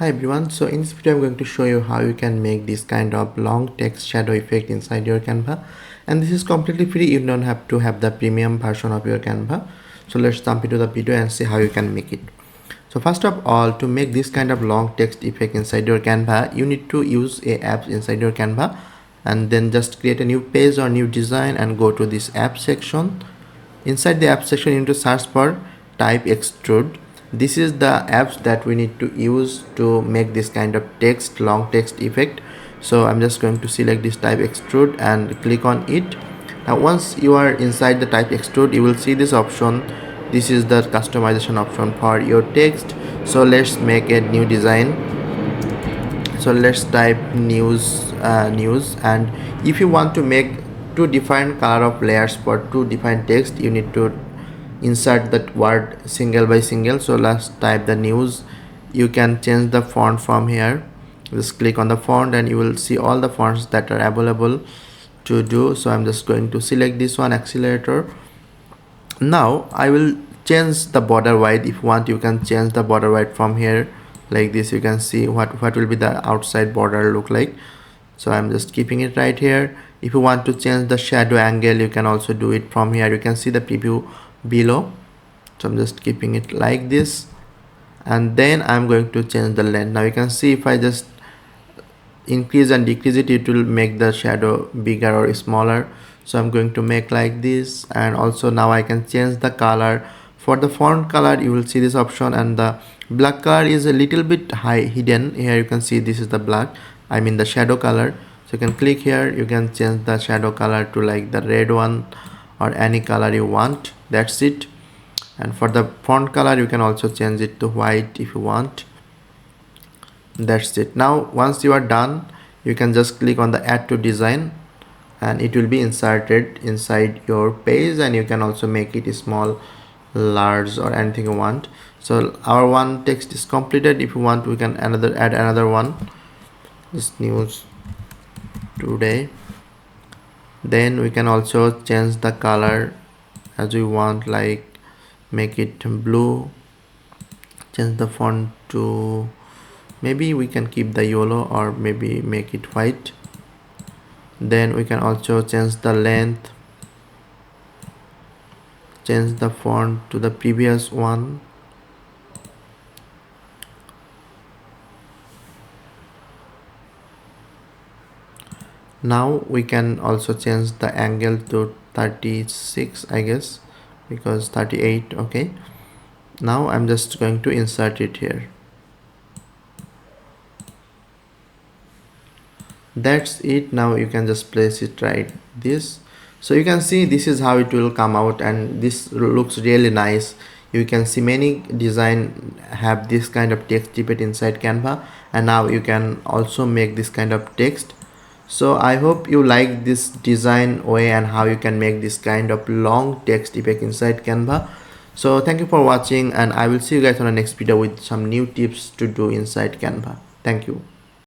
Hi everyone, so in this video I'm going to show you how you can make this kind of long text shadow effect inside your Canva, and this is completely free. You don't have to have the premium version of your Canva. So let's jump into the video and see how you can make it. So first of all, to make this kind of long text effect inside your Canva, you need to use a app inside your Canva, and then just create a new page or new design and go to this app section. Inside the app section you need to search for type extrude. This is the apps that we need to use to make this kind of long text effect. So I'm just going to select this type extrude and click on it. Now once you are inside the type extrude, you will see this option. This is the customization option for your text. So let's make a new design. So let's type news, and if you want to make two different color of layers for two different text, you need to insert that word single by single. So let's type the news. You can change the font from here. Just click on the font and you will see all the fonts that are available to do. So I'm just going to select this one, accelerator. Now I will change the border width. If you want, you can change the border width from here like this. You can see what will be the outside border look like. So I'm just keeping it right here. If you want to change the shadow angle, you can also do it from here. You can see the preview below. So I'm just keeping it like this, and then I'm going to change the length. Now you can see if I just increase and decrease it, it will make the shadow bigger or smaller. So I'm going to make like this, and also now I can change the color. For the font color, you will see this option, and the black color is a little bit hidden. Here you can see this is the black, I mean the shadow color. So you can click here, you can change the shadow color to like the red one or any color you want. That's it. And for the font color, you can also change it to white if you want. That's it. Now once you are done, you can just click on the add to design, and it will be inserted inside your page, and you can also make it small, large, or anything you want. So our one text is completed. If you want, we can add another one, this news today. Then we can also change the color as we want, like make it blue, change the font to, maybe we can keep the yellow, or maybe make it white. Then we can also change the length, change the font to the previous one. Now we can also change the angle to 36, I guess, because 38. Okay, now I'm just going to insert it here. That's it. Now you can just place it right this. So you can see this is how it will come out, and this looks really nice. You can see many design have this kind of text snippet inside Canva, and now you can also make this kind of text. So I hope you like this design way and how you can make this kind of long text effect inside Canva. So thank you for watching, and I will see you guys on the next video with some new tips to do inside Canva. Thank you.